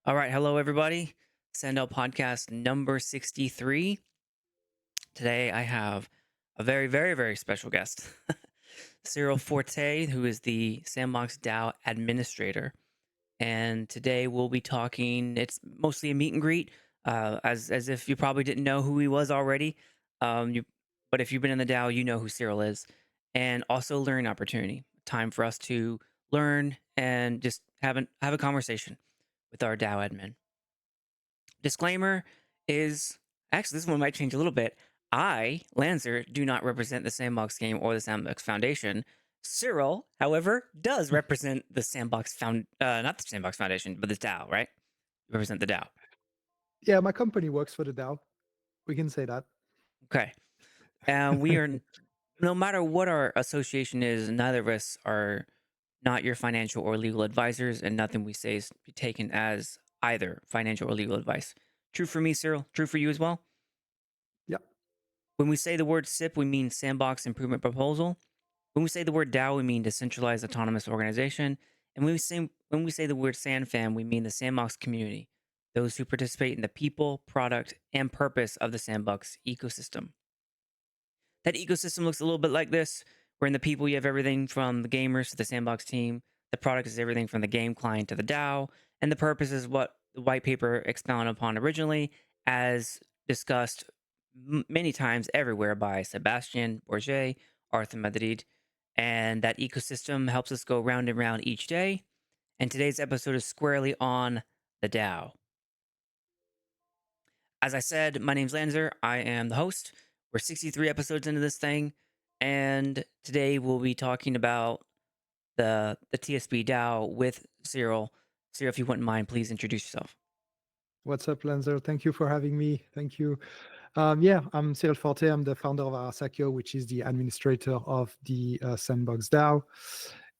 All right, hello everybody. SandDAO podcast number 63. Today I have a very, very, very special guest, Cyril Forté, who is the Sandbox DAO administrator. And today we'll be talking. It's mostly a meet and greet, as if you probably didn't know who he was already. But if you've been in the DAO, you know who Cyril is, and also learning opportunity. Time for us to learn and just have a conversation with our DAO admin. Disclaimer is actually this one might change a little bit. I, Lancer, do not represent the Sandbox Game or the Sandbox Foundation. Cyril, however, does represent the not the Sandbox Foundation, but the DAO, right? You represent the DAO. Yeah, my company works for the DAO. We can say that. Okay. And we are, no matter what our association is, neither of us are not your financial or legal advisors, and nothing we say is taken as either financial or legal advice. True for me, Cyril. True for you as well. Yeah. When we say the word SIP, we mean Sandbox Improvement Proposal. When we say the word DAO, we mean Decentralized Autonomous Organization. And when we say the word SandFam, we mean the Sandbox community, those who participate in the people, product, and purpose of the Sandbox ecosystem. That ecosystem looks a little bit like this, where in the people you have everything from the gamers to the Sandbox team. The product is everything from the game client to the DAO. And the purpose is what the white paper expounded upon originally, as discussed many times everywhere by Sebastian Bourget, Arthur Madrid. And that ecosystem helps us go round and round each day. And today's episode is squarely on the DAO. As I said, my name's Lanzer. I am the host. We're 63 episodes into this thing. And today we'll be talking about the TSP DAO with Cyril. Cyril, if you wouldn't mind, please introduce yourself. What's up, Lanzer? Thank you for having me. Thank you. Yeah, I'm Cyril Forté. I'm the founder of Arasakio, which is the administrator of the Sandbox DAO.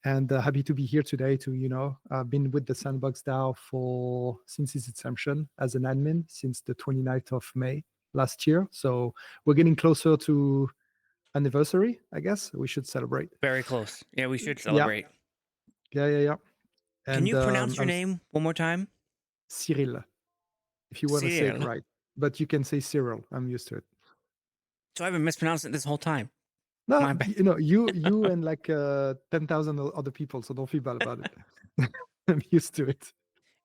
And happy to be here today to, been with the Sandbox DAO since its inception as an admin since the 29th of May last year. So we're getting closer to anniversary, I guess. We should celebrate. Very close. Yeah, we should Yeah, celebrate. yeah. Can And you pronounce your I'm name one more time? Cyril, if you want to say it Cyril. right. But you can say Cyril. I'm used to it. So I've been mispronouncing it this whole time. No, My bad. you and like 10,000 other people, so don't feel bad about it. I'm used to it.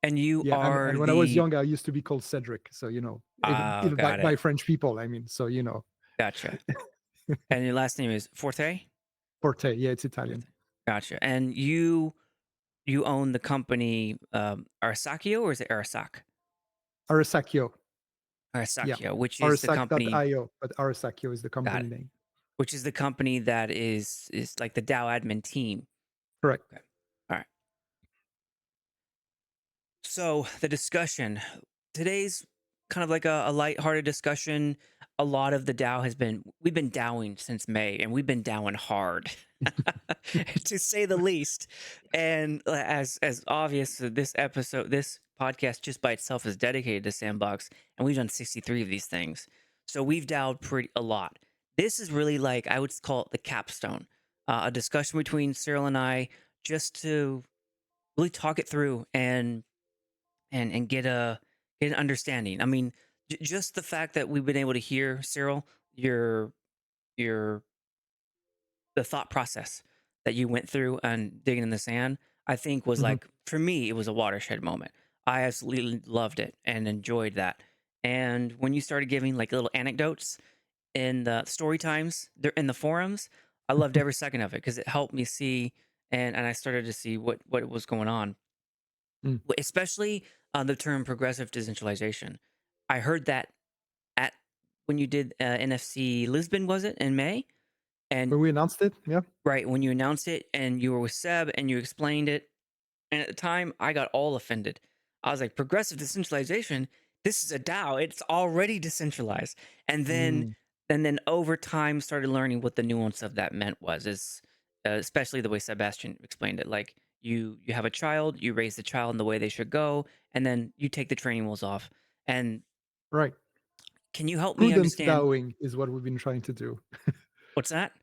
And you Yeah, are and when I was the young, I used to be called Cedric. So even got it. by French people, I mean. So Gotcha. And your last name is Forte? Forte. Yeah, it's Forte. Italian. Gotcha. And you own the company Arasakio, or is it Arasak? Arasakio. Yeah, Arasakio, which is the company. Arasak.io, but Arasakio is the Got company it. name. Which is the company that is like the DAO admin team. Correct. Okay. All right. So the discussion today's kind of like a lighthearted discussion. A lot of the DAO we've been DAOing since May, and we've been DAOing hard, to say the least. And as obvious, this podcast just by itself is dedicated to Sandbox, and we've done 63 of these things. So we've DAOed a lot. This is really like, I would call it the capstone, a discussion between Cyril and I, just to really talk it through and get an understanding. I mean, just the fact that we've been able to hear, Cyril, your the thought process that you went through and digging in the sand, I think was Mhm. like, for me, it was a watershed moment. I absolutely loved it and enjoyed that. And when you started giving like little anecdotes in the story times, there in the forums, I loved every second of it because it helped me see, and I started to see what was going on, Mm. especially the term progressive decentralization. I heard that at when you did NFC Lisbon, was it in May? And When we announced it, yeah. right when you announced it, and you were with Seb, and you explained it, and at the time, I got all offended. I was like, progressive decentralization. This is a DAO. It's already decentralized. And then Mm. over time, started learning what the nuance of that meant is especially the way Sebastian explained it. Like you have a child, you raise the child in the way they should go, and then you take the training wheels off. And Right. can you help me Prudent understand DAOing is what we've been trying to do. what's that?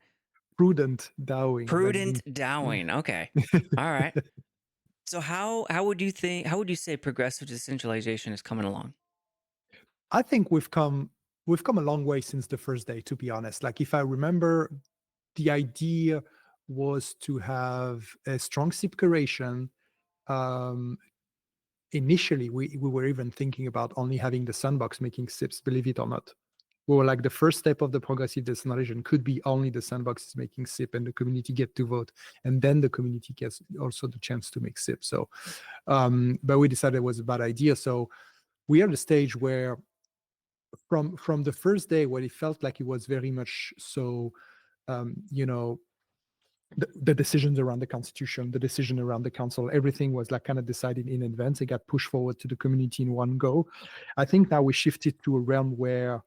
Prudent DAOing. Prudent DAOing. Okay. All right. So how would you say progressive decentralization is coming along? I think we've come a long way since the first day, to be honest. Like if I remember, the idea was to have a strong SIP curation. Um, Initially, we were even thinking about only having the sandbox making SIPs, believe it or not. We were like the first step of the progressive decentralization could be only the sandbox is making SIP and the community get to vote, and then the community gets also the chance to make SIP. So, but we decided it was a bad idea. So we are at a stage where from the first day where it felt like it was very much so, you know, the decisions around the constitution, the decision around the council, everything was like kind of decided in advance. It got pushed forward to the community in one go. I think now we shifted to a realm where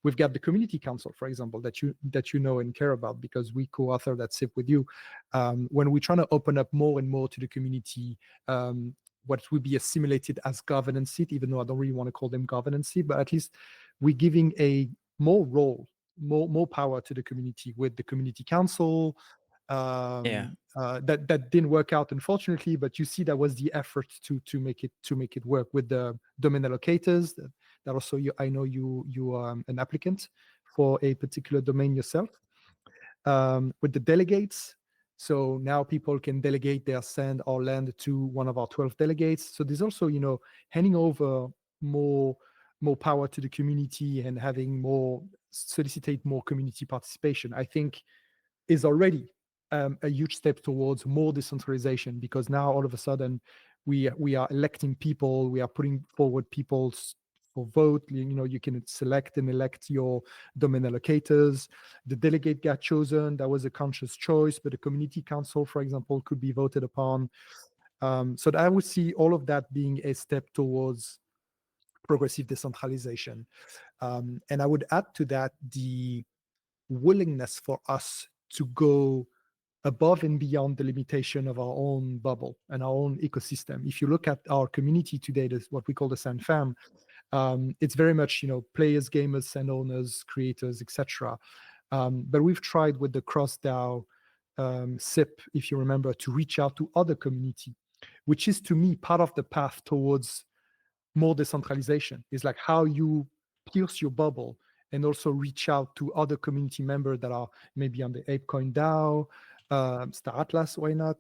we've got the community council, for example, that you know and care about because we co-author that SIP with you. When we're trying to open up more and more to the community, what would be assimilated as governance seat, even though I don't really want to call them governance seat, but at least we're giving a more role, more power to the community with the community council. Yeah. That didn't work out, unfortunately, but you see that was the effort to make it work with the domain allocators. That also I know you are an applicant for a particular domain yourself. With the delegates, so now people can delegate their sand or land to one of our 12 delegates. So there's also handing over more more power to the community and having more solicitate more community participation, I think, is already a huge step towards more decentralization, because now all of a sudden we are electing people, we are putting forward people for vote. You can select and elect your domain allocators. The delegate got chosen, that was a conscious choice, but the community council, for example, could be voted upon. So I would see all of that being a step towards progressive decentralization. And I would add to that the willingness for us to go above and beyond the limitation of our own bubble and our own ecosystem. If you look at our community today, this what we call the SandFam. It's very much players, gamers, sand owners, creators, etc. But we've tried with the cross DAO SIP, if you remember, to reach out to other community, which is to me part of the path towards more decentralization. Is like how you pierce your bubble and also reach out to other community members that are maybe on the ApeCoin DAO, Star Atlas, why not,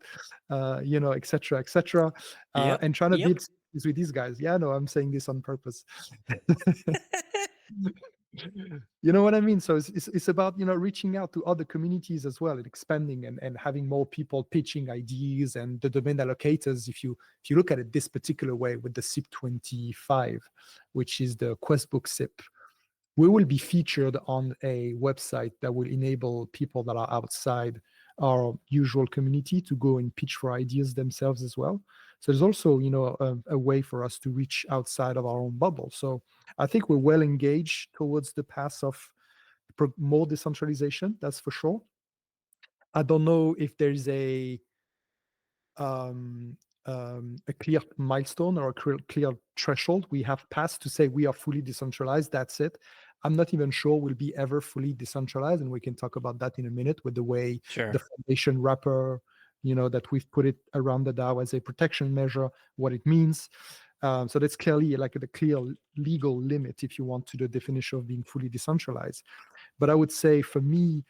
etc., etc., Yep. and trying to Yep. build this with these guys. Yeah, no, I'm saying this on purpose. You know what I mean? So it's about reaching out to other communities as well and expanding and having more people pitching ideas and the domain allocators. If you look at it this particular way with the SIP 25, which is the Questbook SIP, we will be featured on a website that will enable people that are outside our usual community to go and pitch for ideas themselves as well. So there's also, a way for us to reach outside of our own bubble. So I think we're well engaged towards the path of more decentralization. That's for sure. I don't know if there's um, a clear milestone or a clear threshold we have passed to say we are fully decentralized. That's it. I'm not even sure we'll be ever fully decentralized, and we can talk about that in a minute with the way the Sure. foundation wrapper, that we've put it around the DAO as a protection measure, what it means. So that's clearly like a clear legal limit, if you want, to the definition of being fully decentralized. But I would say for me,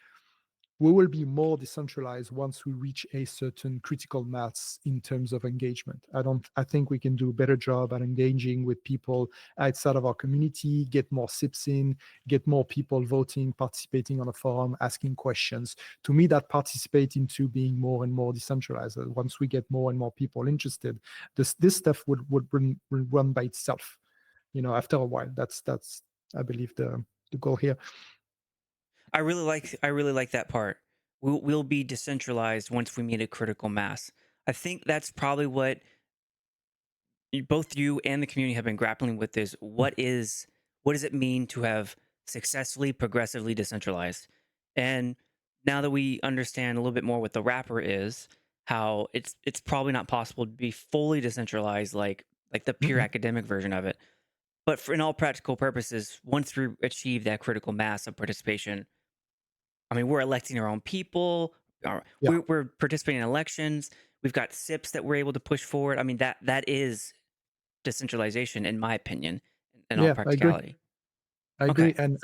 we will be more decentralized once we reach a certain critical mass in terms of engagement. I think we can do a better job at engaging with people outside of our community, get more SIPs in, get more people voting, participating on a forum, asking questions. To me, that participates into being more and more decentralized. Once we get more and more people interested, this stuff would run by itself. After a while. That's I believe the goal here. I really like that part. We'll be decentralized once we meet a critical mass. I think that's probably what both you and the community have been grappling with is what does it mean to have successfully progressively decentralized? And now that we understand a little bit more what the wrapper is, how it's probably not possible to be fully decentralized like the pure Mhm. academic version of it. But for in all practical purposes, once we achieve that critical mass of participation, I mean, we're electing our own people. Yeah. We're participating in elections. We've got SIPs that we're able to push forward. I mean, that is decentralization, in my opinion, in all Yeah, I agree. practicality. I Okay. agree. And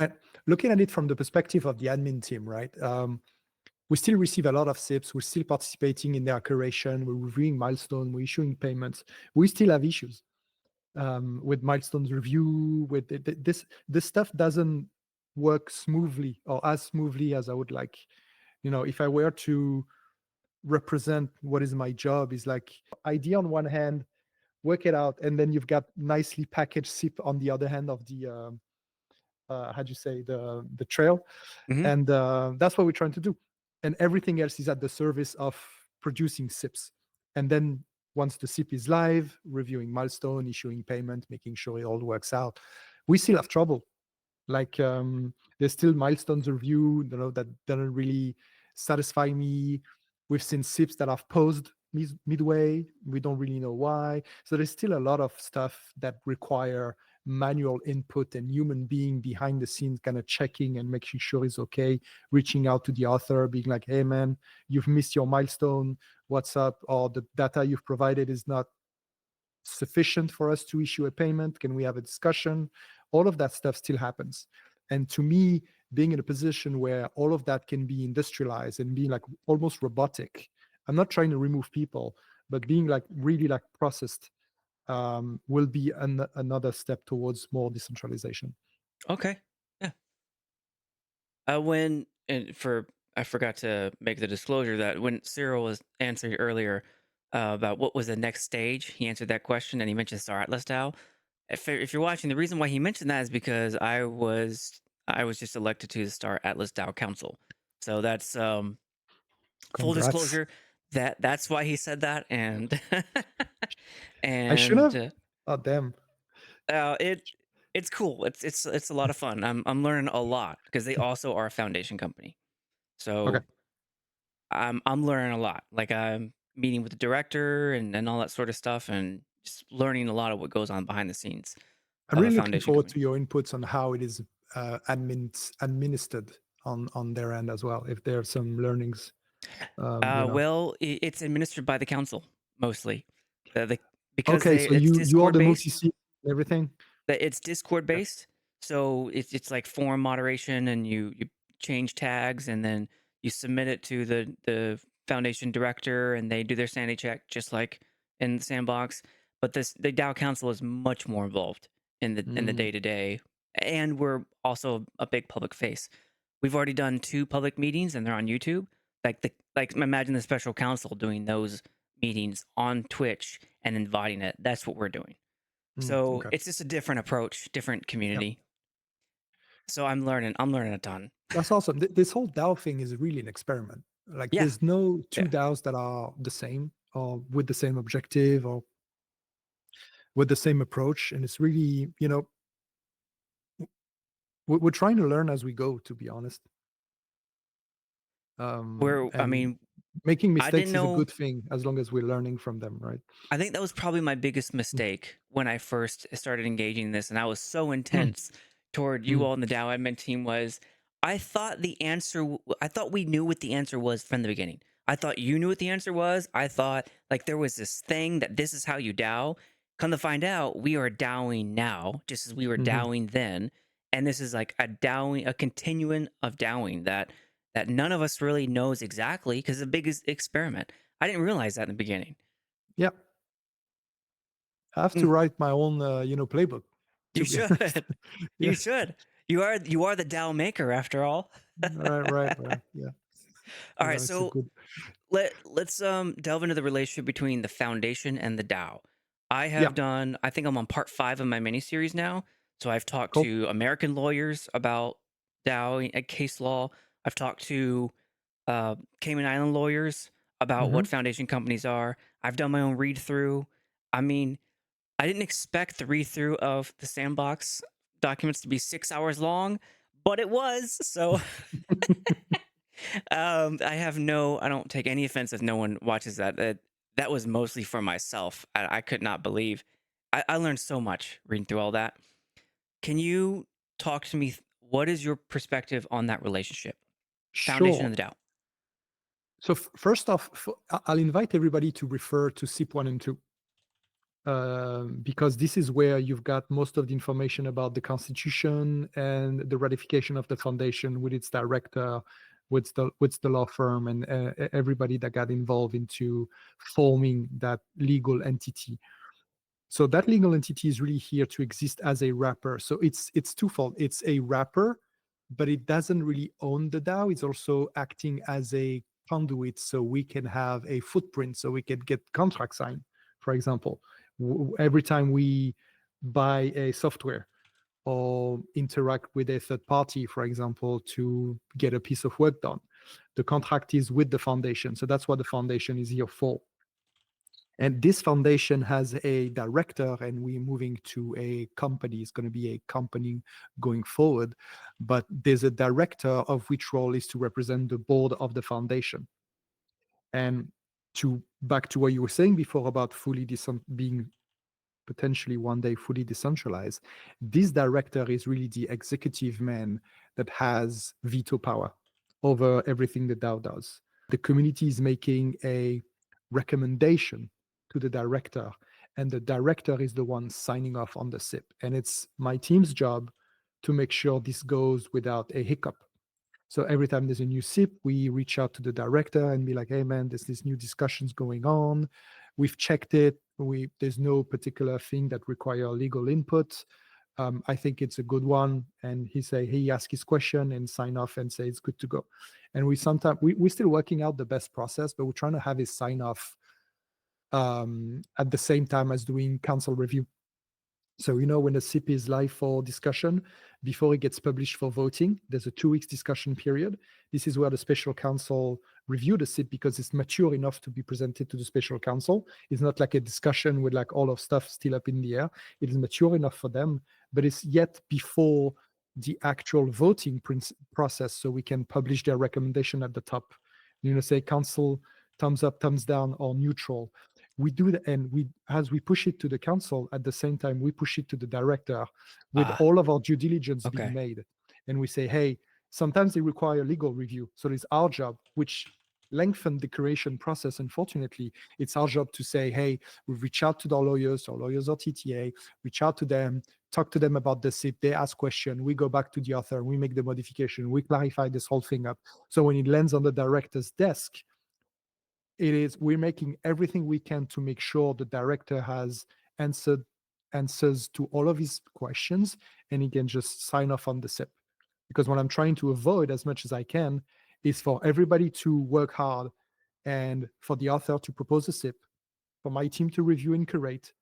looking at it from the perspective of the admin team, right? We still receive a lot of SIPs. We're still participating in their curation. We're reviewing milestones. We're issuing payments. We still have issues with milestones review. With this stuff doesn't work smoothly or as smoothly as I would like. If I were to represent what is my job, is like idea on one hand, work it out, and then you've got nicely packaged SIP on the other hand of the how do you say, the trail. Hmm. And that's what we're trying to do, and everything else is at the service of producing SIPs. And then once the SIP is live, reviewing milestone, issuing payment, making sure it all works out. We still have trouble, like there's still milestones review, that doesn't really satisfy me. We've seen SIPs that have paused midway. We don't really know why. So there's still a lot of stuff that require manual input and human being behind the scenes kind of checking and making sure it's okay, reaching out to the author, being like, hey man, you've missed your milestone, what's up? Or the data you've provided is not sufficient for us to issue a payment. Can we have a discussion? All of that stuff still happens. And to me, being in a position where all of that can be industrialized and be like almost robotic, I'm not trying to remove people, but being like really like processed, will be another step towards more decentralization. Okay. Yeah. When and for I forgot to make the disclosure that when Cyril was answering earlier about what was the next stage, he answered that question and he mentioned Star Atlas DAO. If you're watching, the reason why he mentioned that is because I was just elected to the Star Atlas DAO Council. So that's full Congrats. disclosure, that's why he said that. And I should and have. Oh, damn. it's cool. It's a lot of fun. I'm learning a lot because they also are a foundation company. Okay. So I'm learning a lot. Like I'm meeting with the director and all that sort of stuff, and just learning a lot of what goes on behind the scenes I'm of a really looking foundation forward company. to your inputs on how it is administered on their end as well, if there are some learnings. um, you know Well, it's administered by the council mostly, the because okay, they so it's you are Discord the multi based. seat and everything. It's Discord Okay. based, so it's like forum moderation, and you change tags, and then you submit it to the foundation director, and they do their sanity check, just like in the sandbox. But the DAO council is much more involved in the Mm, day to day, and we're also a big public face. We've already done 2 public meetings, and they're on YouTube. Like imagine the special counsel doing those meetings on Twitch and inviting it. That's what we're doing. So okay. it's just a different approach, different Yeah, community. So I'm learning a ton. that's awesome. This whole DAO thing is really an experiment. Like, Yeah, there's no two yeah. DAOs that are the same or with the same objective or with the same approach, and it's really, we're trying to learn as we go, to be honest. I And mean, making I didn't mistakes is a know. good thing as long as we're learning from them, right? I think that was probably my biggest mistake when I first started engaging in this, and I was so Mm, intense toward you mm, all in the DAO admin team. Was I thought the answer? I thought we knew what the answer was from the beginning. I thought you knew what the answer was. I thought like there was this thing that this is how you DAO. Come to find out, we are DAOing now, just as we were mhm. DAOing then, and this is like a DAOing, a continuum of DAOing that none of us really knows exactly because the biggest experiment. I didn't realize that in the beginning. Yeah, I have to Mm. write my own, playbook, You to be honest. should. You Yeah. should. You are the DAO maker after all. Right, right, right. Yeah. All right, It's a so good. let's delve into the relationship between the foundation and the DAO. Yeah, I think I'm on part 5 of my mini series now. So I've talked cool. to American lawyers about DAO and case law. I've talked to Cayman Island lawyers about Mhm. what foundation companies are. I've done my own read through. I mean, I didn't expect the read through of the sandbox documents to be 6 hours long, but it was. So I don't take any offense if no one watches that. That was mostly for myself. I could not believe. I learned so much reading through all that. Can you talk to me? What is your perspective on that relationship? Foundation Sure. and the DAO. So first off, I'll invite everybody to refer to SIP 1 and 2. Because this is where you've got most of the information about the constitution and the ratification of the foundation with its director, with the law firm, and everybody that got involved into forming that legal entity. So that legal entity is really here to exist as a wrapper. So it's twofold. It's a wrapper, but it doesn't really own the DAO. It's also acting as a conduit, so we can have a footprint, so we can get contract signed, for example. Every time we buy a software or interact with a third party, for example, to get a piece of work done, the contract is with the foundation. So that's what the foundation is here for. And this foundation has a director, and we're moving to a company. It's going to be a company going forward. But there's a director of which role is to represent the board of the foundation. And back to what you were saying before about being potentially one day fully decentralized, this director is really the executive man that has veto power over everything the DAO does. The community is making a recommendation to the director, and the director is the one signing off on the SIP. And it's my team's job to make sure this goes without a hiccup. So every time there's a new SIP, we reach out to the director and be like, "Hey, man, there's this new discussions going on. We've checked it. There's no particular thing that require legal input. I think it's a good one." And he asks his question and sign off and say it's good to go. And we're still working out the best process, but we're trying to have a sign off at the same time as doing council review. So, when a SIP is live for discussion, before it gets published for voting, there's a 2 weeks discussion period. This is where the special council review the SIP because it's mature enough to be presented to the special council. It's not like a discussion with like all of stuff still up in the air. It is mature enough for them, but it's yet before the actual voting process, so we can publish their recommendation at the top. Say council, thumbs up, thumbs down, or neutral. We do that, and as we push it to the council, at the same time we push it to the director with Ah, all of our due diligence being okay. made. And we say, hey, sometimes they require legal review, so it's our job, which lengthen the creation process. Unfortunately, it's our job to say, hey, we reach out to our lawyers or TTA, reach out to them, talk to them about the SIP, they ask question, we go back to the author, we make the modification, we clarify this whole thing up. So when it lands on the director's desk, we're making everything we can to make sure the director has answers to all of his questions, and he can just sign off on the SIP. Because what I'm trying to avoid as much as I can is for everybody to work hard and for the author to propose a SIP, for my team to review and curate,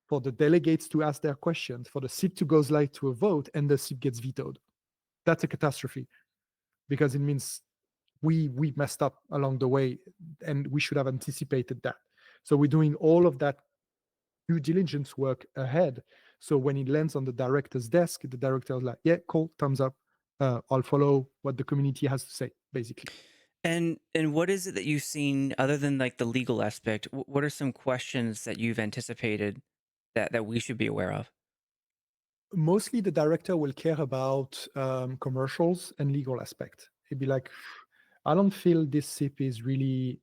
for the delegates to ask their questions, for the SIP to go live to a vote, and the SIP gets vetoed. That's a catastrophe because it means we messed up along the way, and we should have anticipated that. So we're doing all of that due diligence work ahead. So when it lands on the director's desk, the director is like, yeah, cool, thumbs up. I'll follow what the community has to say, basically. And what is it that you've seen other than like the legal aspect? What are some questions that you've anticipated that we should be aware of? Mostly the director will care about commercials and legal aspect. He'd be like, I don't feel this SIP is really,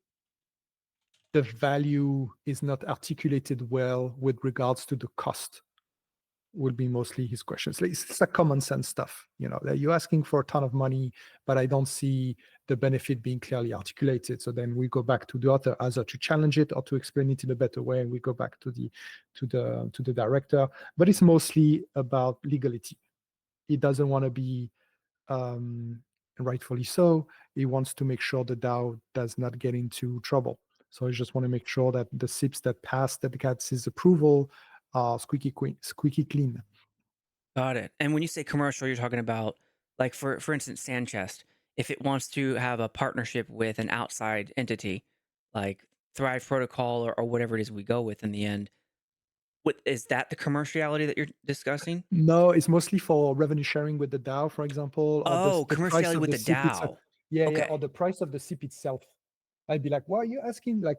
the value is not articulated well with regards to the cost, will be mostly his questions. It's like common sense stuff, that you're asking for a ton of money, but I don't see the benefit being clearly articulated. So then we go back to the author either to challenge it or to explain it in a better way, and we go back to the director. But it's mostly about legality. He doesn't want to be, rightfully so, he wants to make sure the DAO does not get into trouble. So I just want to make sure that the SIPs that pass, that gets his approval, are squeaky clean. Got it. And when you say commercial, you're talking about like for instance, Sandchest, if it wants to have a partnership with an outside entity, like Thrive Protocol or whatever it is we go with in the end, what is that the commerciality that you're discussing? No, it's mostly for revenue sharing with the DAO, for example, or Oh, the price commerciality of with the the SIP itself. DAO. Yeah, yeah, or Okay, the price of the SIP itself. I'd be like, why are you asking like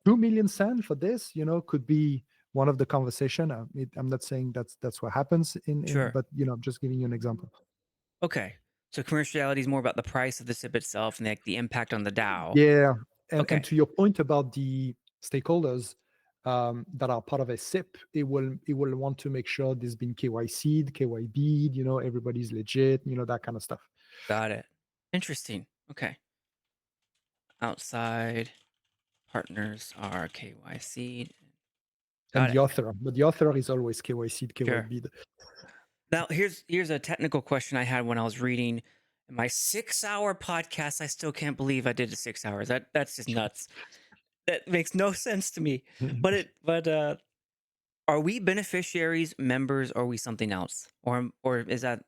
2 million sand for this? Could be one of the conversation. I'm not saying that's what happens in, sure. but I'm just giving you an example. Okay. So commerciality is more about the price of the SIP itself and like the impact on the DAO. Yeah, and Okay, to your point about the stakeholders that are part of a SIP, it will want to make sure there's been KYC'd, KYB'd, everybody's legit, that kind of stuff. got it. Interesting. Okay. Outside partners are KYC. And Got the it. author, but the author is always KYC'd, Sure. KYB'd. Now here's a technical question I had when I was reading my 6-hour podcast. I still can't believe I did it 6 hours. That's just nuts. That makes no sense to me. But are we beneficiaries, members, or are we something else? Or is that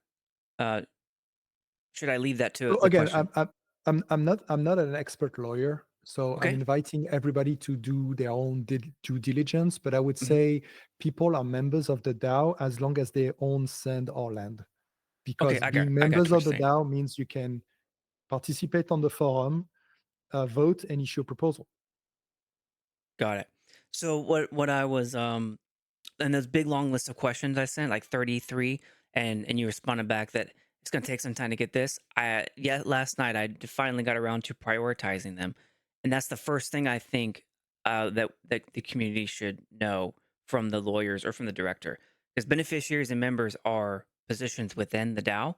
uh should I leave that to So the again, question? I'm not an expert lawyer, so I'm Okay. inviting everybody to do their own due diligence. But I would Mhm. say people are members of the DAO as long as they own sand or land, Okay, because I being got members what you're of the saying. DAO means you can participate on the forum, vote, and issue a proposal. Got it. So what I was and those big long list of questions I sent, like 33, and you responded back that it's gonna take some time to get this. Last night finally got around to prioritizing them, and that's the first thing I think that the community should know from the lawyers or from the director, because beneficiaries and members are positions within the DAO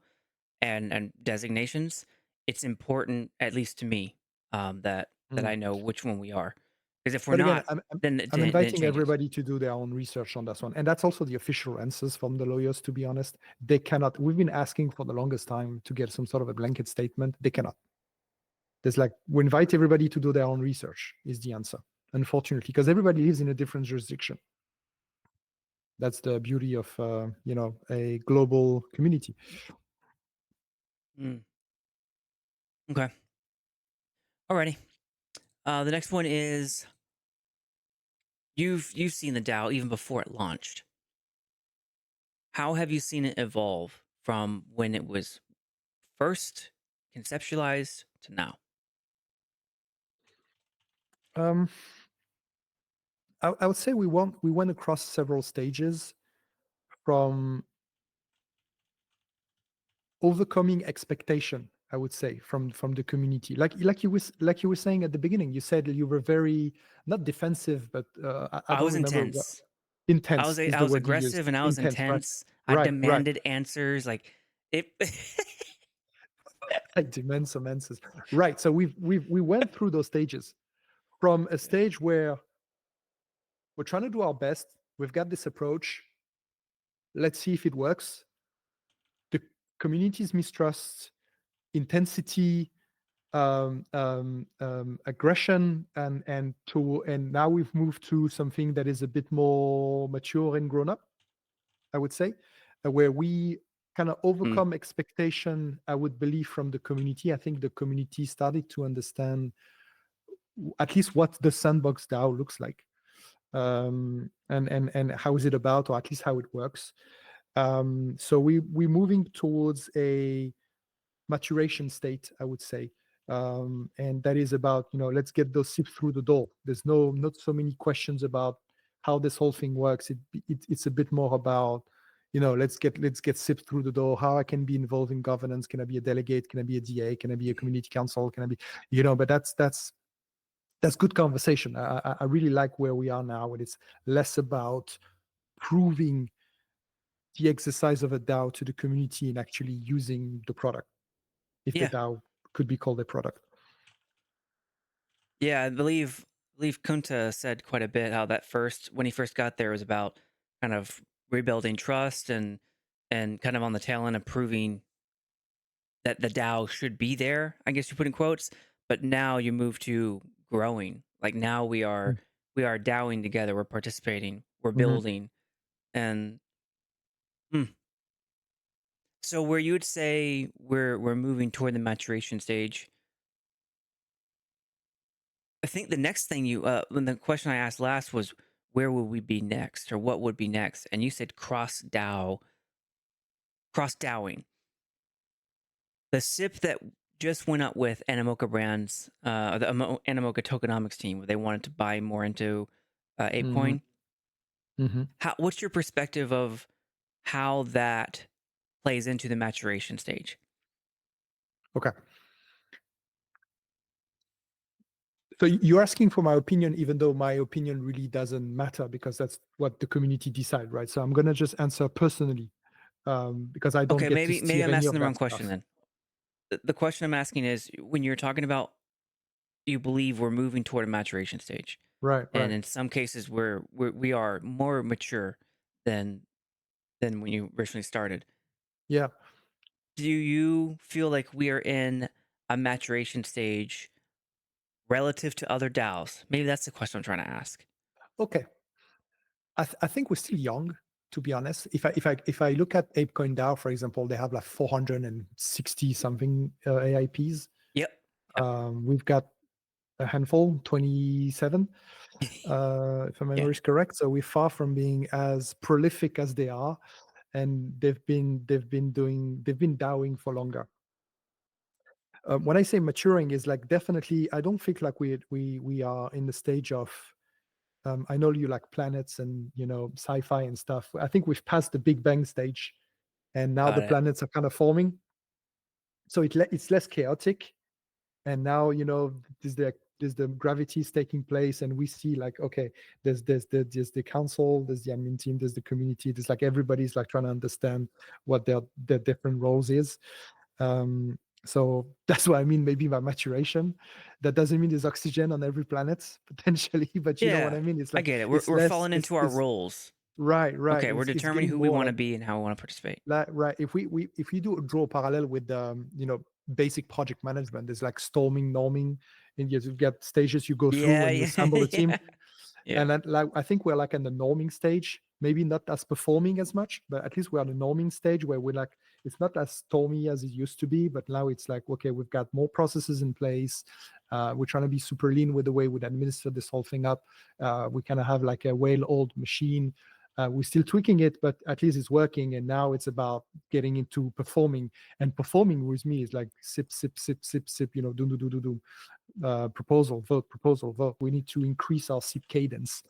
and designations. It's important, at least to me, that I Mm. know which one we are, because if we're But again, not, I'm, I'm, then I'm then it inviting changes. everybody to do their own research on this one. And that's also the official answers from the lawyers, to be honest. They cannot, we've been asking for the longest time to get some sort of a blanket statement. They cannot. There's like, we invite everybody to do their own research, is the answer, unfortunately, because everybody lives in a different jurisdiction. That's the beauty of, a global community. Mm, okay. Alrighty. The next one is you've seen the DAO even before it launched. How have you seen it evolve from when it was first conceptualized to now? Um, I would say we went across several stages, from overcoming expectation, I would say, from the community, like you were saying at the beginning. You said you were very, not defensive, but I I don't was remember what. intense. Intense is I the was word you used. aggressive and I was Intense, right? intense. I Right, right. demanded answers. Like it. I demand some answers. Right. So we went through those stages, from a Yeah. stage where we're trying to do our best, we've got this approach, let's see if it works. The community's mistrust, intensity, aggression, and now we've moved to something that is a bit more mature and grown up, I would say, where we kind of Mm, overcome expectation, I would believe, from the community. I think the community started to understand at least what the Sandbox DAO looks like, and how is it about, or at least how it works. So we're moving towards a maturation state, I would say. And that is about, let's get those SIP through the door. There's not so many questions about how this whole thing works. It's a bit more about, let's get SIP through the door. How I can be involved in governance? Can I be a delegate? Can I be a DA? Can I be a community council? Can I be, but that's good conversation. I really like where we are now, and it's less about proving the exercise of a DAO to the community and actually using the product, if the yeah. DAO could be called a product. Yeah. I believe Kunta said quite a bit how that first when he first got there was about kind of rebuilding trust and kind of on the tail end of proving that the DAO should be there, I guess you put in quotes, but now you move to growing. Like now we are DAOing together, we're participating, we're Mm-hmm. building. And hmm, so where you would say we're moving toward the maturation stage, I think the next thing when the question I asked last was where would we be next or what would be next? And you said cross DAOing. The SIP that just went up with Animoca Brands, the Animoca tokenomics team, where they wanted to buy more into Mm-hmm. ApeCoin. Mm-hmm. What's your perspective of how that plays into the maturation stage? Okay. So you're asking for my opinion, even though my opinion really doesn't matter because that's what the community decide, right? So I'm gonna just answer personally, because I don't Okay, get to maybe steer I'm any asking of the wrong that question stuff. then. The question I'm asking is when you're talking about you believe we're moving toward a maturation stage, Right, and right. in some cases we are more mature than when you originally started. Yeah. Do you feel like we are in a maturation stage relative to other DAOs? Maybe that's the question I'm trying to ask. Okay. I think we're still young, to be honest. If I look at ApeCoin DAO, for example, they have like 460 something AIPs. Yep. Yep. We've got a handful, 27, if my Yeah. memory is correct. So we're far from being as prolific as they are, and they've been DAOing for longer. When I say maturing, is like definitely I don't think like we are in the stage of. I know you like planets and sci-fi and stuff. I think we've passed the Big Bang stage, and now the Got it. planets are kind of forming. So it's less chaotic, and now there's the gravity is taking place, and we see like okay, there's the council, there's the admin team, there's the community, there's like everybody's like trying to understand what their different roles is. So that's what I mean, maybe by maturation. That doesn't mean there's oxygen on every planet potentially, but you know what Yeah. I mean. It's I like get it. it's We're less. falling into our It's roles. right, right. Okay, we're It's determining getting who we more want to like be and how we want to participate. right. If we draw a parallel with basic project management, there's like storming, norming, and you get stages you go through Yeah, when you yeah, assemble a team. yeah. Yeah. And like I think we're like in the norming stage, maybe not as performing as much, but at least we're on the norming stage where we're like it's not as stormy as it used to be, but now it's like okay, we've got more processes in place. We're trying to be super lean with the way we administer this whole thing up. We kind of have like a well-oiled machine. We're still tweaking it, but at least it's working. And now it's about getting into performing. And performing with me is like sip, sip, sip, sip, sip. Do do do do do. Proposal, vote, proposal, vote. We need to increase our SIP cadence.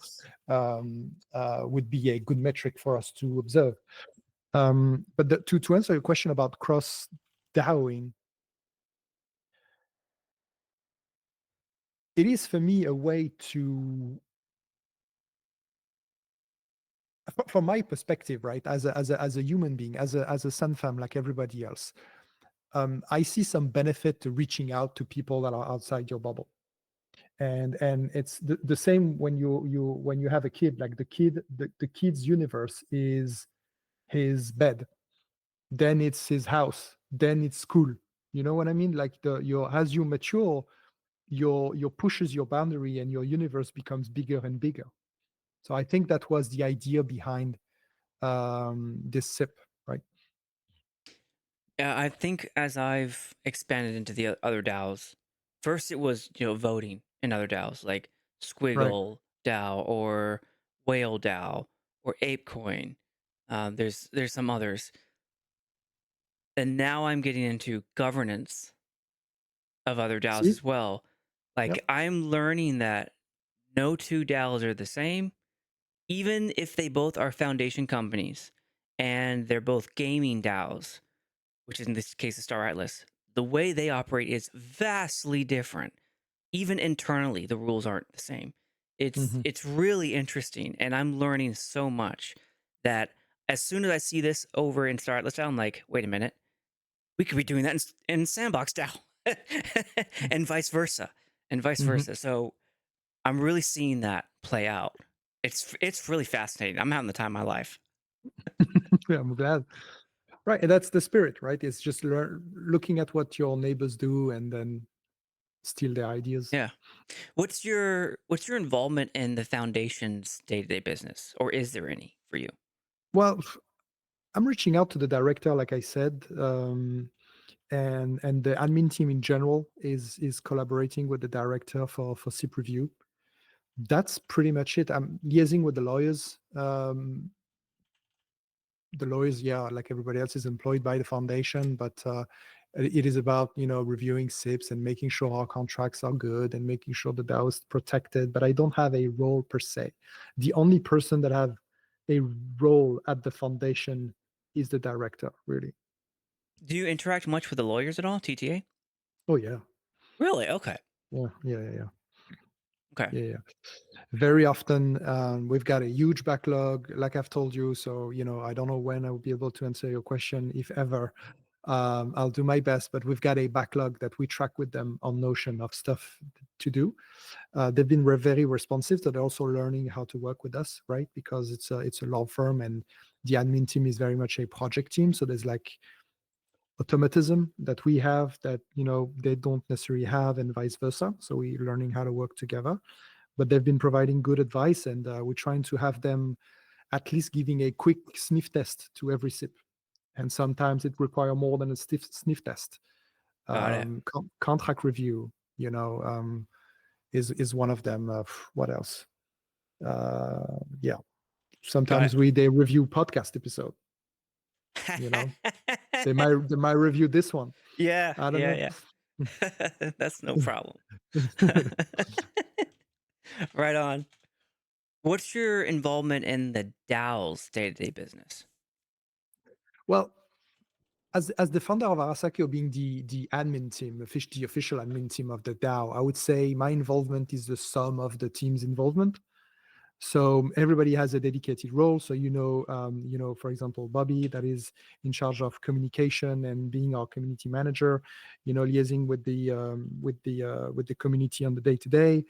Would be a good metric for us to observe. But to answer your question about cross DAOing, it is for me a way to, from my perspective, right, as a human being, as a SandFam like everybody else, I see some benefit to reaching out to people that are outside your bubble. And it's the same when you have a kid, like the kid's universe is his bed, then it's his house, then it's school. You know what I mean? Like your as you mature, your pushes your boundary and your universe becomes bigger and bigger. So I think that was the idea behind this SIP, right? Yeah, I think as I've expanded into the other DAOs, first it was, voting in other DAOs like Right. Squiggle DAO or Whale DAO or ApeCoin. There's some others. And now I'm getting into governance of other DAOs See? as well. Like Yep. I'm learning that no two DAOs are the same, even if they both are foundation companies and they're both gaming DAOs, which is in this case the Star Atlas. The way they operate is vastly different. Even internally, the rules aren't the same. It's Hmm. it's really interesting, and I'm learning so much that as soon as I see this over in Star Atlas, I'm like, wait a minute, we could be doing that in Sandbox DAO, and vice versa, and vice Hmm. versa. So I'm really seeing that play out. It's really fascinating. I'm having the time of my life. Yeah, I'm glad. Right, and that's the spirit, right? It's just looking at what your neighbors do and then steal their ideas. Yeah. What's your involvement in the foundation's day-to-day business, or is there any for you? Well, I'm reaching out to the director, like I said, and the admin team in general is collaborating with the director for SIP review. That's pretty much it. I'm liaising with the lawyers. The lawyers, yeah, like everybody else, is employed by the foundation, but it is about reviewing SIPs and making sure our contracts are good and making sure that that was protected. But I don't have a role per se. The only person that have a role at the foundation is the director, really. Do you interact much with the lawyers at all, TTA? Oh yeah, Really? Okay. yeah, yeah, yeah, yeah. Okay. Yeah, yeah. Very often, we've got a huge backlog, like I've told you. So, I don't know when I will be able to answer your question, if ever. I'll do my best, but we've got a backlog that we track with them on Notion of stuff to do. They've been very responsive, so they're also learning how to work with us, right? Because it's a law firm, and the admin team is very much a project team. So there's like automatism that we have that they don't necessarily have, and vice versa. So we're learning how to work together, but they've been providing good advice, and we're trying to have them at least giving a quick sniff test to every sip. And sometimes it requires more than a stiff sniff test. Got it. Contract review, is one of them. What else? Yeah, Got sometimes they review podcast episode. You know, they might review this one. Yeah, I don't yeah, know. yeah. That's no problem. Right on. What's your involvement in the DAO's day-to-day business? Well, as the founder of Arasakio, being the admin team, the official admin team of the DAO, I would say my involvement is the sum of the team's involvement. So everybody has a dedicated role. So for example, Bobby, that is in charge of communication and being our community manager, liaising with the community on the day to day,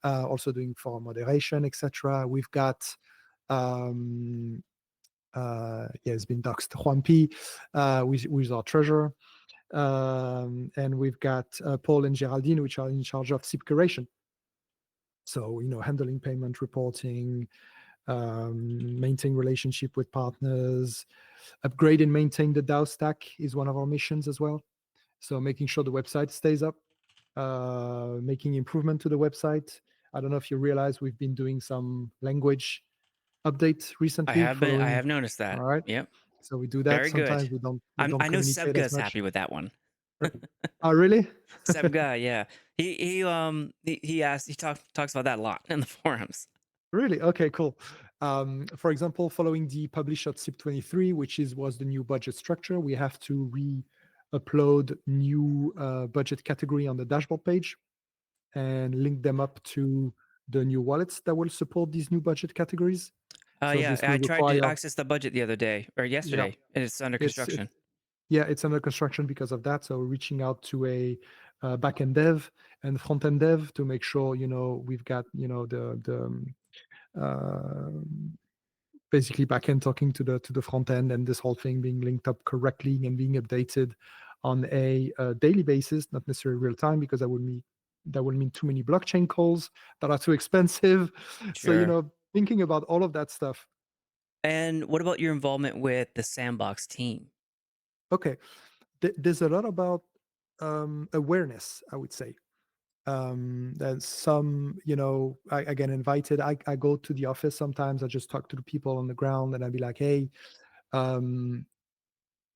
also doing forum moderation, etc. We've got yeah, it's been doxed. Juan P, who's our treasurer, and we've got Paul and Geraldine, which are in charge of SIP curation. So handling payment reporting, maintain relationship with partners, upgrade and maintain the DAO stack is one of our missions as well. So making sure the website stays up, making improvement to the website. I don't know if you realize we've been doing some language updates recently I following. have noticed All that. right. Yep. So we do that. Very good. Sometimes we don't I know communicate as Sebga's much. happy with that one. Oh, really? Sebga, yeah. He talks about that a lot in the forums. Really? Okay, cool. For example, following the publish at SIP23, which was the new budget structure, we have to re-upload new budget category on the dashboard page and link them up to the new wallets that will support these new budget categories. So Yeah, this will I tried to require, access the budget the other day or yeah, yesterday, and it's under it's construction. yeah, it's under construction because of that. So reaching out to a backend dev and front end dev to make sure we've got uh, basically backend talking to the front end, and this whole thing being linked up correctly and being updated on a daily basis, not necessarily real time, because that would mean too many blockchain calls that are too expensive. So Sure. thinking about all of that stuff. And what about your involvement with the Sandbox team? Okay, there's a lot about awareness, I would say. There's some, I get invited. I go to the office sometimes. I just talk to the people on the ground, and I'd be like, hey, um,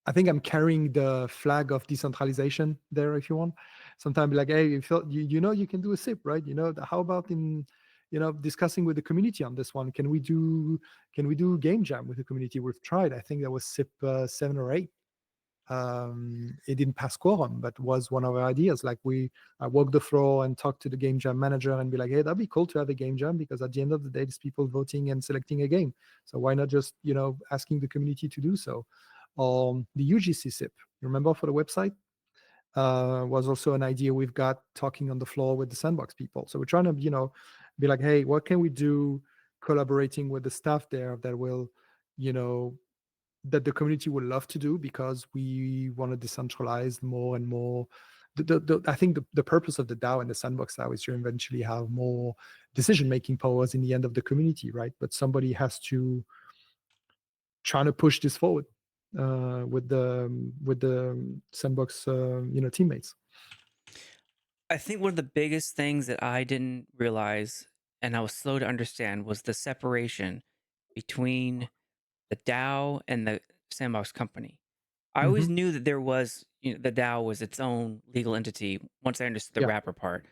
I think I'm carrying the flag of decentralization there, if you want. Sometimes like, hey, you can do a SIP, right? How about in discussing with the community on this one? Can we do game jam with the community? We've tried. I think that was SIP 7 or 8. It didn't pass quorum, but was one of our ideas. Like I walk the floor and talk to the game jam manager and be like, hey, that'd be cool to have a game jam, because at the end of the day, there's people voting and selecting a game. So why not just asking the community to do so? The UGC SIP, you remember, for the website, was also an idea we've got talking on the floor with the Sandbox people. So we're trying to be like, hey, what can we do, collaborating with the staff there that will you know that the community would love to do, because we want to decentralize more and more. I think the purpose of the DAO and the Sandbox DAO is to eventually have more decision-making powers in the end of the community, right? But somebody has to try to push this forward with the Sandbox teammates. I think one of the biggest things that I didn't realize and I was slow to understand was the separation between the DAO and the Sandbox company. I always Hmm. knew that there was, the DAO was its own legal entity once I understood the Yeah, wrapper part.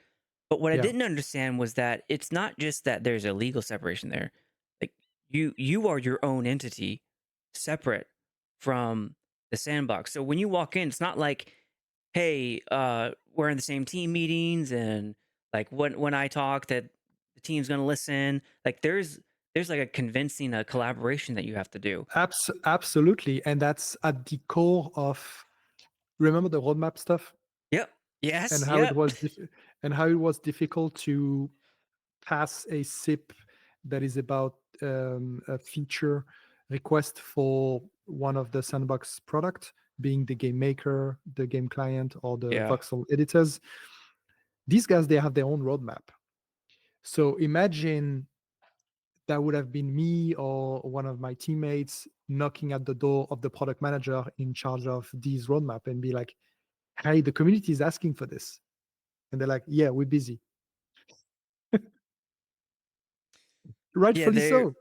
But what I yeah, didn't understand was that it's not just that there's a legal separation there. Like you are your own entity separate from the sandbox. So when you walk in, it's not like hey, we're in the same team meetings, and like when I talk, that the team's gonna listen. Like there's like a convincing a collaboration that you have to do. Absolutely, and that's at the core of, remember the roadmap stuff Yep. and Yes. how it Yep. was and how it was difficult to pass a SIP that is about a feature request for one of the sandbox product, being the game maker, the game client, or the Yeah. voxel editors. These guys, they have their own roadmap. So imagine that would have been me or one of my teammates knocking at the door of the product manager in charge of these roadmap and be like, hey, the community is asking for this. And they're like, yeah, we're busy. Yeah. Rightfully They're so,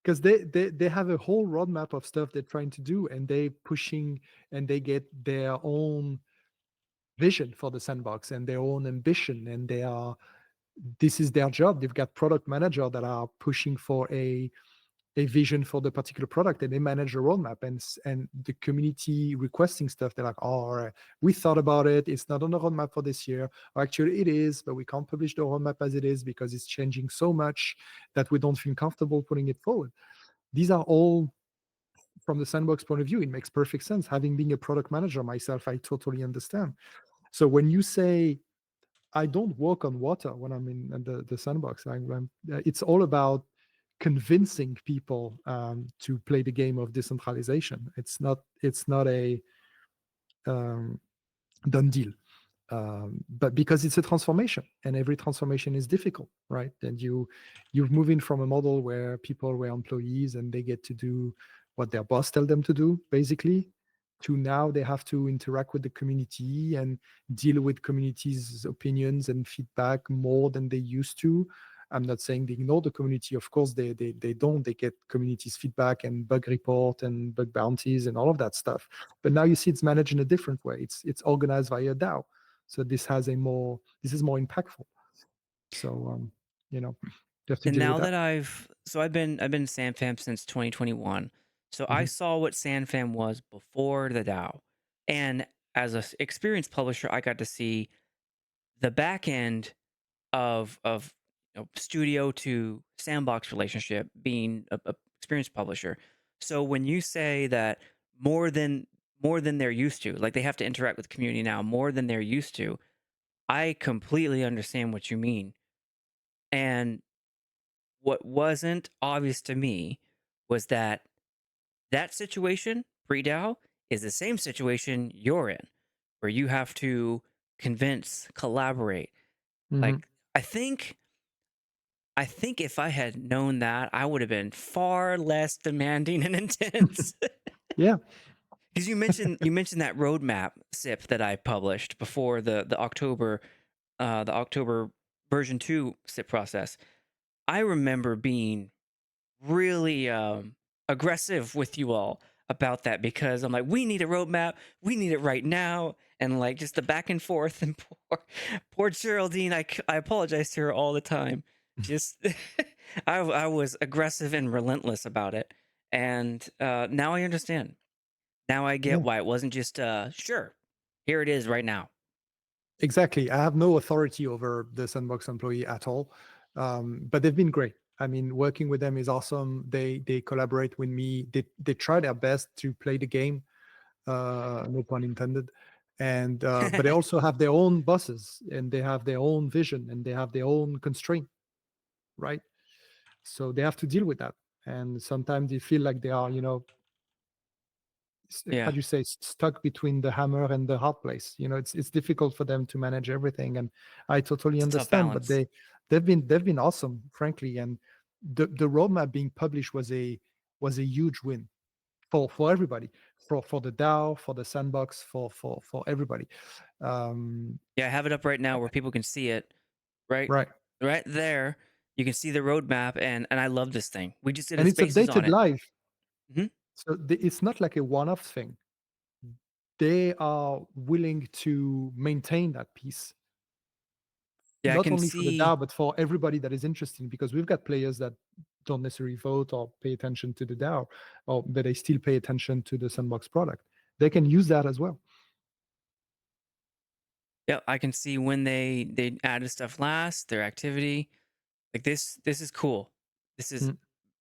because they have a whole roadmap of stuff they're trying to do, and they pushing, and they get their own vision for the sandbox and their own ambition, and they are, this is their job. They've got product manager that are pushing for a vision for the particular product, and they manage a roadmap, and the community requesting stuff. They're like, oh, all right, we thought about it, it's not on the roadmap for this year, or actually it is, but we can't publish the roadmap as it is because it's changing so much that we don't feel comfortable putting it forward. These are all, from the sandbox point of view, it makes perfect sense. Having been a product manager myself, I totally understand. So when you say, I don't walk on water when I'm in the sandbox. It's all about convincing people to play the game of decentralization. It's not a um, done deal. But because it's a transformation, and every transformation is difficult, right? And you're moving from a model where people were employees and they get to do what their boss tell them to do, basically, to now they have to interact with the community and deal with community's opinions and feedback more than they used to. I'm not saying they ignore the community. Of course, they don't. They get community's feedback and bug report and bug bounties and all of that stuff. But now you see it's managed in a different way. It's organized via DAO. So this is more impactful. So you have to and deal with now that. that I've been SandFam since 2021, so I Mhm. saw what SandFam was before the DAO, and as a experienced publisher, I got to see the back end of studio to sandbox relationship being a experienced publisher. So when you say that more than more than they're used to, like they have to interact with the community now more than they're used to, I completely understand what you mean. And what wasn't obvious to me was that that situation, pre-DAO, is the same situation you're in, where you have to convince, collaborate. Mhm. Like I think if I had known that, I would have been far less demanding and intense. Yeah. Because you mentioned that roadmap SIP that I published before the October version 2 SIP process. I remember being really aggressive with you all about that because I'm like, we need a roadmap, we need it right now, and like just the back and forth and poor Geraldine. I apologize to her all the time. Just I was aggressive and relentless about it, and now I understand. Now I get Yeah. why it wasn't just sure, here it is right now. Exactly. I have no authority over the Sandbox employee at all, but they've been great. I mean, working with them is awesome. They collaborate with me. They try their best to play the game, no pun intended. And but they also have their own bosses, and they have their own vision, and they have their own constraint, right? So they have to deal with that. And sometimes they feel like they are, how Yeah, do you say, stuck between the hammer and the hard place. It's difficult for them to manage everything, and I totally it's a tough understand. But balance. they've been awesome, frankly. And the roadmap being published was a huge win for everybody, for the DAO, for the sandbox, for everybody. um Yeah, I have it up right now where people can see it. Right, right. right there, you can see the roadmap, and I love this thing. We just did a And it's spaces on updated it. live, Mhm. so it's not like a one-off thing. They are willing to maintain that piece, Yeah, I not can only for the see. DAO, but for everybody that is interested, because we've got players that don't necessarily vote or pay attention to the DAO, but they still pay attention to the sandbox product. They can use that as well. Yeah, I can see when they added stuff last, their activity. Like this is cool. This is Mm,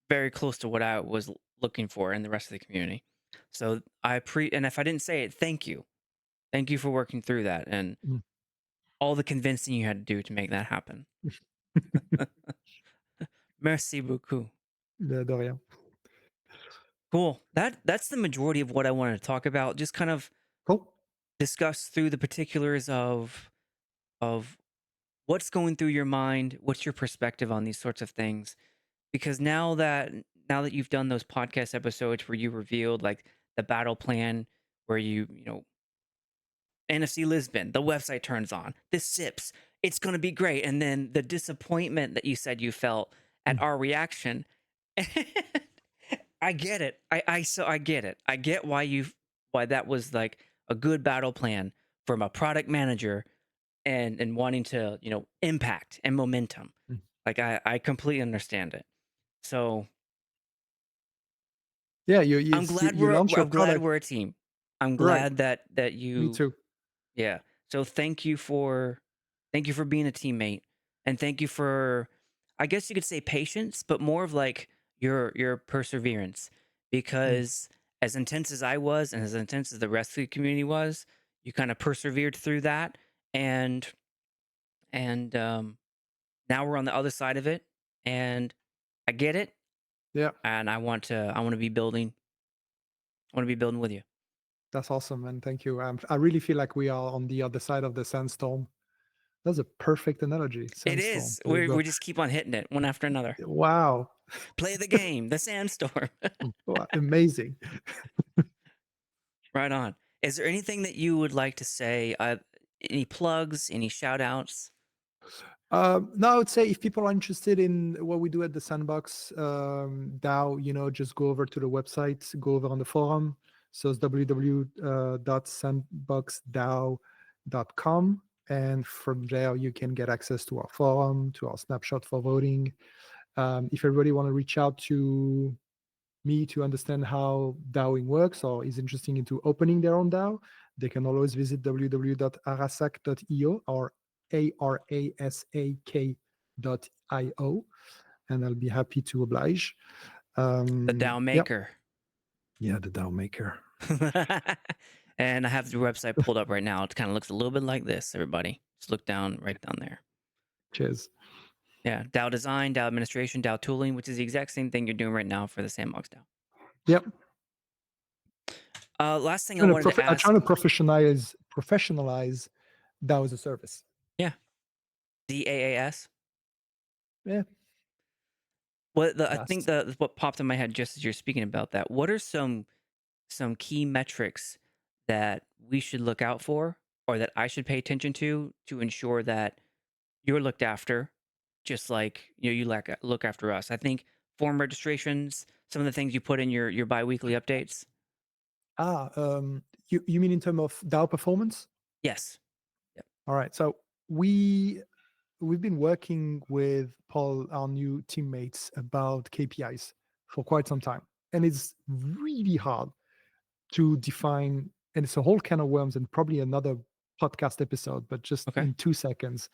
very close to what I was looking for in the rest of the community. So and if I didn't say it, thank you. Thank you for working through that and mm. all the convincing you had to do to make that happen. Merci beaucoup. De rien. Cool. That's the majority of what I wanted to talk about. Just kind of Cool. discuss through the particulars of what's going through your mind, what's your perspective on these sorts of things. Because now that you've done those podcast episodes where you revealed like the battle plan, where you NFC Lisbon, the website turns on, this sips, it's gonna be great. And then the disappointment that you said you felt at Mm, our reaction. I get it. I get it. I get why that was like a good battle plan from a product manager and wanting to, impact and momentum. mm. Like I completely understand it. So Yeah, I'm glad you launch your I'm glad product. we're a team. I'm Right. glad that Me you too. yeah. So thank you for being a teammate and thank you for I guess you could say patience, but more of like your perseverance Mm. because as intense as I was and as intense as the rest of the community was, you kind of persevered through that and now we're on the other side of it and I get it Yeah, and I want to be building with you. that's awesome, man. Thank you. I really feel like we are on the other side of the sandstorm. That's a perfect analogy. It Sandstorm. is. There you We go. just keep on hitting it one after another. Wow. Play the game, the sandstorm. Wow, amazing. Right on. Is there anything that you would like to say? Any plugs? Any shout outs? No, I would say if people are interested in what we do at the Sandbox DAO, just go over to the website, go over on the forum. So it's www.sandboxdao.com. And from there, you can get access to our forum, to our snapshot for voting. If everybody want to reach out to me to understand how DAOing works or is interested into opening their own DAO, they can always visit www.arasak.io or arasak.io, and I'll be happy to oblige. The DAO Yeah, Maker. yeah, the DAO maker. And I have the website pulled up right now. It kind of looks a little bit like this, everybody. Just look down, right down there. Cheers. Yeah. DAO design, DAO administration, DAO tooling, which is the exact same thing you're doing right now for the Sandbox DAO. Yep. Last thing I wanted to I'm trying ask. to professionalize DAO as a service. Yeah. DAAS. Yeah, I think fast. what popped in my head just as you're speaking about that. What are some key metrics that we should look out for or that I should pay attention to ensure that you're looked after just like you look after us. I think form registrations, some of the things you put in your biweekly updates. You mean in terms of DAO performance? Yes. Yep. All right. So we've been working with Paul, our new teammates, about KPIs for quite some time, and it's really hard to define. And it's a whole can of worms, and probably another podcast episode. But just Okay. in 2 seconds,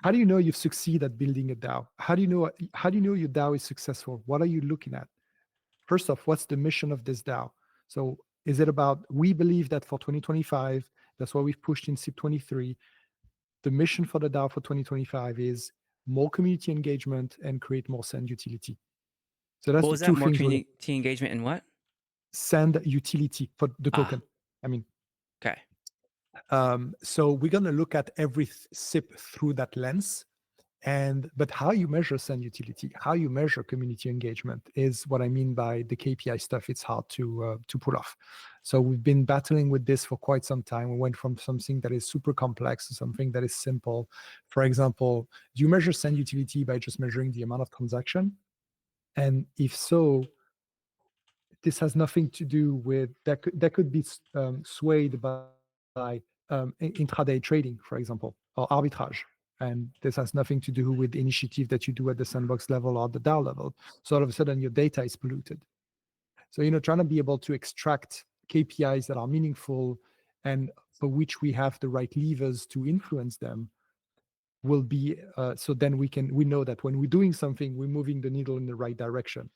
how do you know you've succeeded at building a DAO? How do you know? How do you know your DAO is successful? What are you looking at? First off, what's the mission of this DAO? So is it about we believe that for 2025, that's why we've pushed in SIP 23. The mission for the DAO for 2025 is more community engagement and create more send utility. So that's What the was that? two More things we're looking. community engagement and what? Send utility for the Ah, token. I mean, okay. so we're going to look at every SIP through that lens. But how you measure send utility, how you measure community engagement is what I mean by the KPI stuff. It's hard to pull off. So we've been battling with this for quite some time. We went from something that is super complex to something that is simple. For example, do you measure send utility by just measuring the amount of transaction? And if so, this has nothing to do with that could be swayed by intraday trading, for example, or arbitrage. And this has nothing to do with the initiative that you do at the sandbox level or the DAO level. So all of a sudden your data is polluted. So trying to be able to extract KPIs that are meaningful and for which we have the right levers to influence them will be so then we know that when we're doing something, we're moving the needle in the right direction,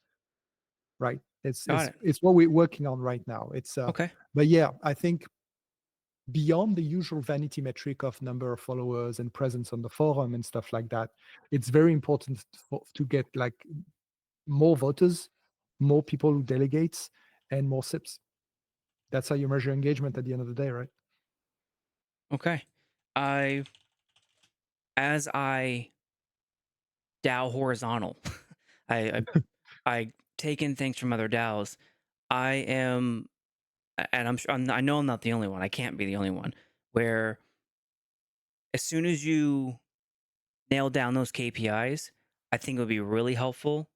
right? it's Got it's, it. it's what we're working on right now. Okay. But yeah, I think beyond the usual vanity metric of number of followers and presence on the forum and stuff like that, it's very important to get like more voters, more people who delegates, and more sips. That's how you measure engagement at the end of the day, right? Okay. I as I DAO horizontal, I I take in things from other DAOs. I am, and I know I'm not the only one. I can't be the only one. Where as soon as you nail down those KPIs, I think it would be really helpful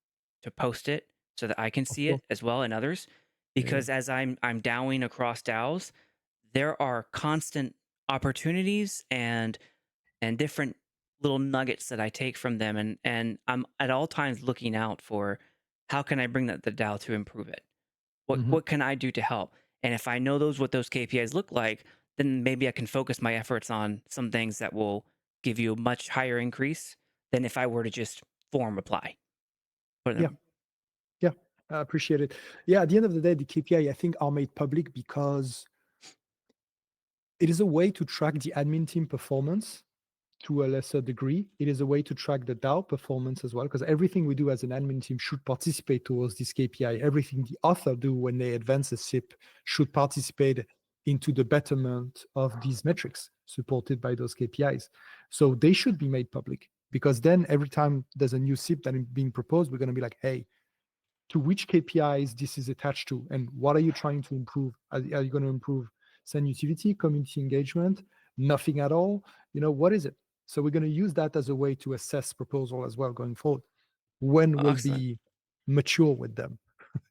to post it so that I can Of see course. it as well and others. Yeah, yeah. Because as I'm DAOing across DAOs, there are constant opportunities and different little nuggets that I take from them, and I'm at all times looking out for how can I bring that the DAO to improve it. Mhm. What can I do to help? And if I know what those KPIs look like, then maybe I can focus my efforts on some things that will give you a much higher increase than if I were to just form reply. Put Yeah, them yeah, I appreciate it. Yeah, at the end of the day, the KPI, I think, are made public because it is a way to track the admin team performance to a lesser degree. It is a way to track the DAO performance as well, because everything we do as an admin team should participate towards this KPI. Everything the author do when they advance a SIP should participate into the betterment of these metrics supported by those KPIs. So they should be made public, because then every time there's a new SIP that is being proposed, we're going to be like, hey, to which KPIs this is attached to, and what are you trying to improve? Are you going to improve send utility, community engagement, nothing at all? What is it? So we're going to use that as a way to assess proposal as well going forward, when we'll excellent. be mature with them,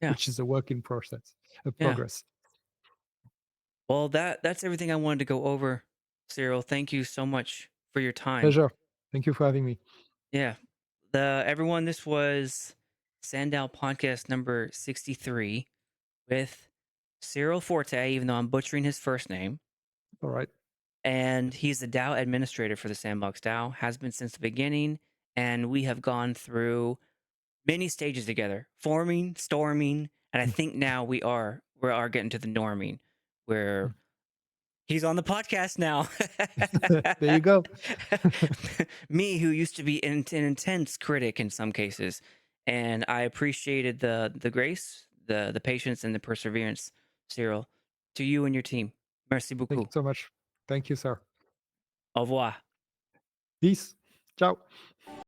Yeah, which is a work in process, a yeah. progress. Well, that's everything I wanted to go over, Cyril. Thank you so much for your time. Pleasure. Thank you for having me. Yeah. Everyone, this was SANDDAO podcast number 63 with Cyril Forte, even though I'm butchering his first name. All right. And he's the DAO administrator for the Sandbox DAO, has been since the beginning. And we have gone through many stages together, forming, storming, and I think now we are getting to the norming, where he's on the podcast now. There you go. Me, who used to be an intense critic in some cases, and I appreciated the grace, the patience, and the perseverance, Cyril. To you and your team, merci Thank you beaucoup. so much. Thank you, sir. Au revoir. Peace. Ciao.